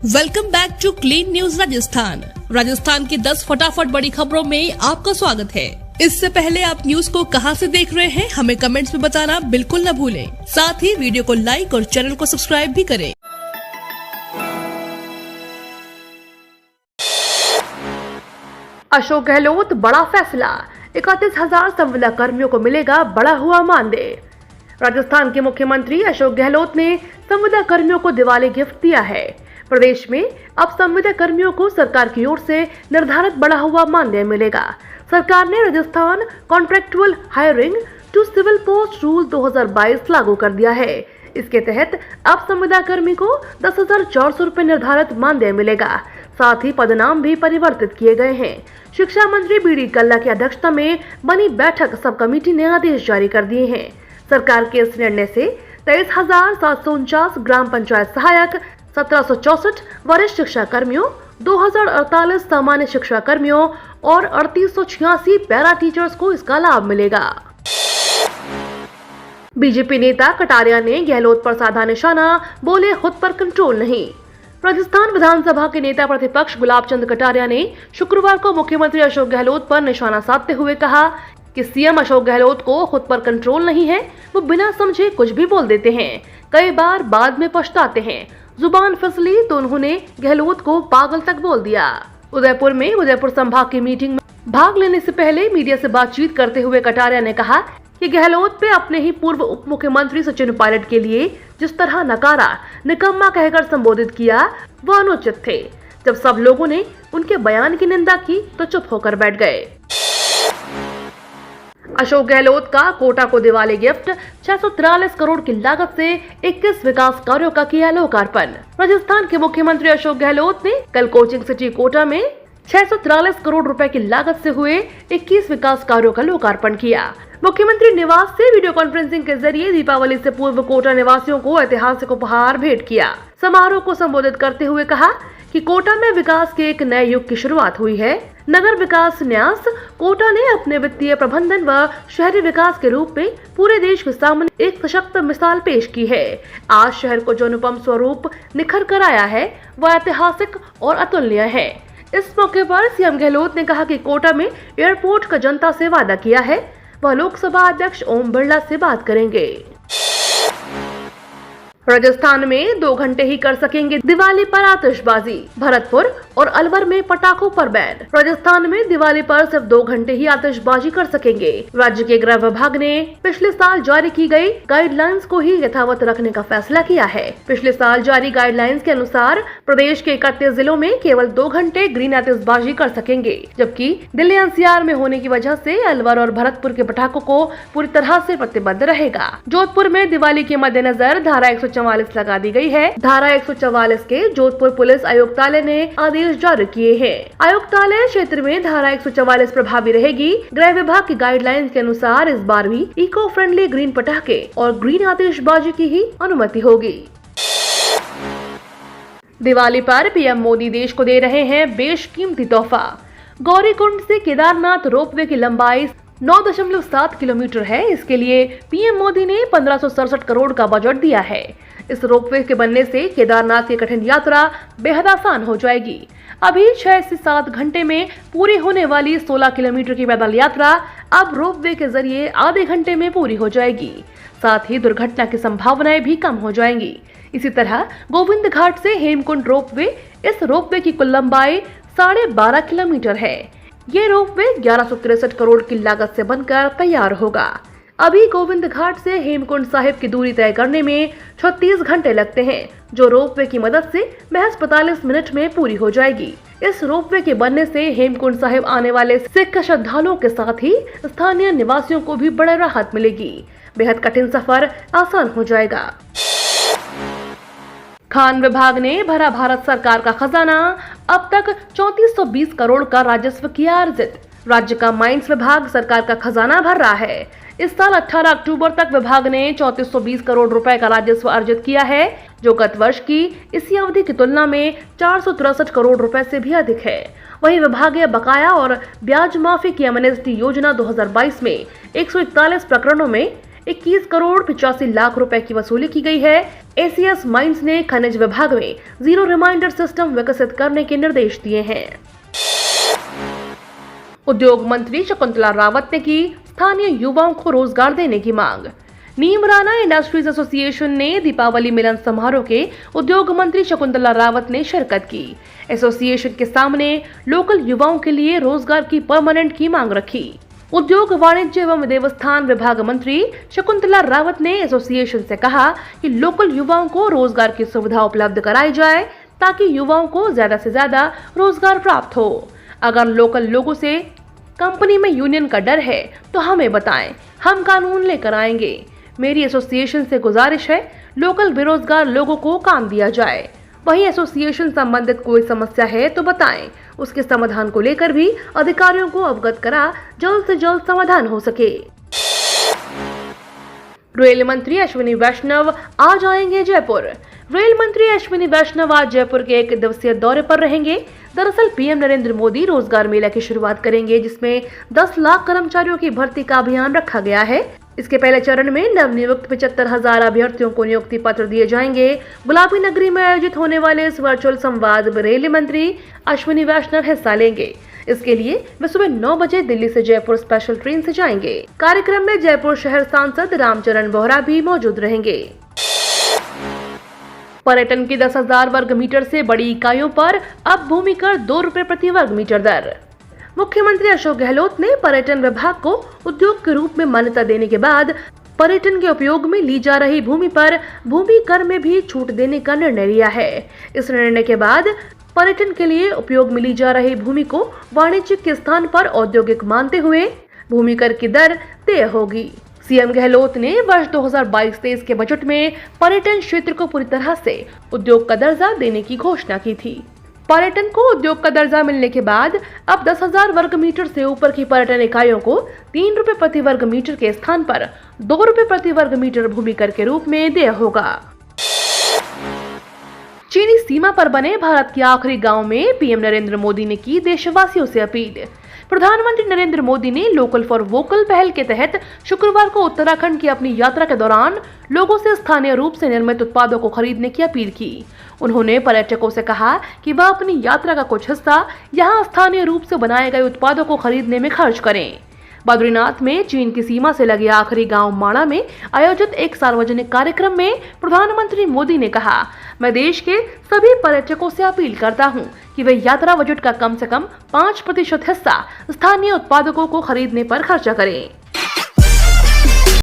Welcome back to clean news Rajasthan की 10 फटाफट बड़ी खबरों में आपका स्वागत है। इससे पहले आप न्यूज को कहां से देख रहे हैं हमें कमेंट्स में बताना बिल्कुल न भूलें। साथ ही वीडियो को लाइक और चैनल को सब्सक्राइब भी करें। अशोक गहलोत बड़ा फैसला, 31,000 संविदा कर्मियों को मिलेगा बढ़ा हुआ मानदेय। राजस्थान के मुख्यमंत्री अशोक गहलोत ने संविदा कर्मियों को दिवाली गिफ्ट दिया है। प्रदेश में अब संविदा कर्मियों को सरकार की ओर से निर्धारित बढ़ा हुआ मानदेय मिलेगा। सरकार ने Rajasthan contractual hiring to civil post rule 2022 लागू कर दिया है। इसके तहत अब संविदा कर्मी को 10,400 रुपए निर्धारित मानदेय मिलेगा। साथ ही पदनाम भी परिवर्तित किए गए हैं। शिक्षा मंत्री बीडी कल्ला की अध्यक्षता में बनी बैठक सब कमेटी ने आदेश जारी कर दिए हैं। सरकार के इस निर्णय से 23,749 ग्राम पंचायत सहायक, 1764 वरिष्ठ शिक्षा कर्मियों, 2048 सामान्य शिक्षा कर्मियों और 3886 पैरा टीचर्स को इसका लाभ मिलेगा। बीजेपी नेता कटारिया ने गहलोत पर साधा निशाना, बोले खुद पर कंट्रोल नहीं। राजस्थान विधानसभा के नेता प्रतिपक्ष गुलाब चंद कटारिया ने शुक्रवार को मुख्यमंत्री अशोक गहलोत पर निशाना साधते हुए कहा कि सीएम अशोक गहलोत को खुद पर कंट्रोल नहीं है, वो बिना समझे कुछ भी बोल देते हैं, कई बार बाद में पछताते हैं। जुबान फिसली तो उन्होंने गहलोत को पागल तक बोल दिया। उदयपुर में उदयपुर संभाग की मीटिंग में भाग लेने से पहले मीडिया से बातचीत करते हुए कटारिया ने कहा कि गहलोत पे अपने ही पूर्व उप मुख्यमंत्री सचिन पायलट के लिए जिस तरह नकारा, निकम्मा कहकर संबोधित किया, वो अनुचित थे। जब सब लोगों ने उनके बयान की निंदा की तो चुप होकर बैठ गए। अशोक गहलोत का कोटा को दिवाली गिफ्ट, 643 करोड़ की लागत से 21 विकास कार्यों का किया लोकार्पण। राजस्थान के मुख्यमंत्री अशोक गहलोत ने कल कोचिंग सिटी कोटा में 643 करोड़ रुपए की लागत से हुए 21 विकास कार्यों का लोकार्पण किया। मुख्यमंत्री निवास से वीडियो कॉन्फ्रेंसिंग के जरिए दीपावली से पूर्व कोटा निवासियों को ऐतिहासिक उपहार भेंट किया। समारोह को संबोधित करते हुए कहा कि कोटा में विकास के एक नए युग की शुरुआत हुई है। नगर विकास न्यास कोटा ने अपने वित्तीय प्रबंधन व शहरी विकास के रूप में पूरे देश के सामने एक सशक्त मिसाल पेश की है। आज शहर को जो अनुपम स्वरूप निखर कर आया है वह ऐतिहासिक और अतुलनीय है। इस मौके पर सीएम गहलोत ने कहा कि कोटा में एयरपोर्ट का जनता से वादा किया है, वह लोकसभा अध्यक्ष ओम बिरला से बात करेंगे। राजस्थान में 2 घंटे ही कर सकेंगे दिवाली पर आतिशबाजी, भरतपुर और अलवर में पटाखों पर बैन। राजस्थान में दिवाली पर सिर्फ 2 घंटे ही आतिशबाजी कर सकेंगे। राज्य के गृह विभाग ने पिछले साल जारी की गई गाइडलाइंस को ही यथावत रखने का फैसला किया है। पिछले साल जारी गाइडलाइंस के अनुसार प्रदेश के 31 जिलों में केवल 2 घंटे ग्रीन आतिशबाजी कर सकेंगे, जबकि दिल्ली एनसीआर में होने की वजह से अलवर और भरतपुर के पटाखों को पूरी तरह से प्रतिबंध रहेगा। जोधपुर में दिवाली के मद्देनजर धारा 144 लगा दी गई है। धारा 144 के जोधपुर पुलिस आयुक्तालय ने आदेश जारी किए हैं। आयुक्तालय क्षेत्र में धारा 144 प्रभावी रहेगी। गृह विभाग की गाइडलाइंस के अनुसार इस बार भी इको फ्रेंडली ग्रीन पटाखे और ग्रीन आतिशबाजी की ही अनुमति होगी। दिवाली पर पीएम मोदी देश को दे रहे हैं बेशकीमती तोहफा। गौरीकुंड से केदारनाथ रोपवे की लंबाई 9.7 किलोमीटर है। इसके लिए पीएम मोदी ने 1567 करोड़ का बजट दिया है। इस रोपवे के बनने से केदारनाथ की कठिन यात्रा बेहद आसान हो जाएगी। अभी 6 से 7 घंटे में पूरी होने वाली 16 किलोमीटर की पैदल यात्रा अब रोपवे के जरिए आधे घंटे में पूरी हो जाएगी। साथ ही दुर्घटना की संभावनाएं भी कम हो जाएंगी। इसी तरह गोविंद घाट से हेमकुंड रोपवे, इस रोपवे की कुल लंबाई 12.5 किलोमीटर है। ये रोपवे 1163 करोड़ की लागत से बनकर तैयार होगा। अभी गोविंद घाट से हेमकुंड साहिब की दूरी तय करने में 36 घंटे लगते हैं, जो रोपवे की मदद से महज 45 मिनट में पूरी हो जाएगी। इस रोपवे के बनने से हेमकुंड साहिब आने वाले सिख श्रद्धालुओं के साथ ही स्थानीय निवासियों को भी बड़ी राहत मिलेगी। बेहद कठिन सफर आसान हो जाएगा। खान विभाग ने भरा भारत सरकार का खजाना, अब तक 3420 करोड़ का राजस्व किया अर्जित। राज्य का माइंस विभाग सरकार का खजाना भर रहा है। इस साल 18 अक्टूबर तक विभाग ने 3420 करोड़ रुपए का राजस्व अर्जित किया है, जो गत वर्ष की इसी अवधि की तुलना में 463 करोड़ रुपए से भी अधिक है। वहीं विभागीय बकाया और ब्याज माफी की एमनेस्टी योजना 2022 में 141 प्रकरणों में 21 करोड़ 85 लाख रुपए की वसूली की गई है। एसीएस माइंस ने खनिज विभाग में जीरो रिमाइंडर सिस्टम विकसित करने के निर्देश दिए हैं। उद्योग मंत्री शकुंतला रावत ने की स्थानीय युवाओं को रोजगार देने की मांग। नीमराना इंडस्ट्रीज एसोसिएशन ने दीपावली मिलन समारोह के उद्योग मंत्री शकुंतला रावत ने शिरकत की। एसोसिएशन के सामने लोकल युवाओं के लिए रोजगार की परमानेंट की मांग रखी। उद्योग वाणिज्य एवं देवस्थान विभाग मंत्री शकुंतला रावत ने एसोसिएशन से कहा कि लोकल युवाओं को रोजगार की सुविधा उपलब्ध कराई जाए ताकि युवाओं को ज्यादा से ज्यादा रोजगार प्राप्त हो। अगर लोकल लोगों से कंपनी में यूनियन का डर है तो हमें बताएं, हम कानून लेकर आएंगे। मेरी एसोसिएशन से गुजारिश है, लोकल बेरोजगार लोगों को काम दिया जाए। वहीं एसोसिएशन संबंधित कोई समस्या है तो बताएं, उसके समाधान को लेकर भी अधिकारियों को अवगत करा जल्द से जल्द समाधान हो सके। रेल मंत्री अश्विनी वैष्णव आज आएंगे जयपुर। रेल मंत्री अश्विनी वैष्णव आज जयपुर के 1 दिवसीय दौरे पर रहेंगे। दरअसल पीएम नरेंद्र मोदी रोजगार मेला की शुरुआत करेंगे, जिसमें 10 लाख कर्मचारियों की भर्ती का अभियान रखा गया है। इसके पहले चरण में नवनियुक्त 75,000 अभ्यर्थियों को नियुक्ति पत्र दिए जाएंगे। गुलाबी नगरी में आयोजित होने वाले इस वर्चुअल संवाद में रेल मंत्री अश्विनी वैष्णव हिस्सा लेंगे। इसके लिए वे सुबह 9 बजे दिल्ली से जयपुर स्पेशल ट्रेन से जाएंगे। कार्यक्रम में जयपुर शहर सांसद रामचरण बोहरा भी मौजूद रहेंगे। पर्यटन की 10,000 वर्ग मीटर से बड़ी इकाइयों पर अब भूमि कर 2 रुपए प्रति वर्ग मीटर दर। मुख्यमंत्री अशोक गहलोत ने पर्यटन विभाग को उद्योग के रूप में मान्यता देने के बाद पर्यटन के उपयोग में ली जा रही भूमि पर भूमि कर में भी छूट देने का निर्णय लिया है। इस निर्णय के बाद पर्यटन के लिए उपयोग में ली जा रही भूमि को वाणिज्यिक के स्थान पर औद्योगिक मानते हुए भूमि कर की दर तय होगी। सीएम गहलोत ने वर्ष 2022-23 के बजट में पर्यटन क्षेत्र को पूरी तरह से उद्योग का दर्जा देने की घोषणा की थी। पर्यटन को उद्योग का दर्जा मिलने के बाद अब 10,000 वर्ग मीटर से ऊपर की पर्यटन इकाइयों को 3 रुपए प्रति वर्ग मीटर के स्थान पर 2 रुपए प्रति वर्ग मीटर भूमि कर के रूप में देय होगा। चीनी सीमा पर बने भारत के आखिरी गांव में पीएम नरेंद्र मोदी ने की देशवासियों से अपील। प्रधानमंत्री नरेंद्र मोदी ने लोकल फॉर वोकल पहल के तहत शुक्रवार को उत्तराखंड की अपनी यात्रा के दौरान लोगों से स्थानीय रूप से निर्मित उत्पादों को खरीदने की अपील की। उन्होंने पर्यटकों से कहा कि वह अपनी यात्रा का कुछ हिस्सा यहां स्थानीय रूप से बनाए गए उत्पादों को खरीदने में खर्च करें। बद्रीनाथ में चीन की सीमा से लगे आखिरी गांव माणा में आयोजित एक सार्वजनिक कार्यक्रम में प्रधानमंत्री मोदी ने कहा, मैं देश के सभी पर्यटकों से अपील करता हूं कि वे यात्रा बजट का कम से कम 5% हिस्सा स्थानीय उत्पादकों को खरीदने पर खर्चा करें।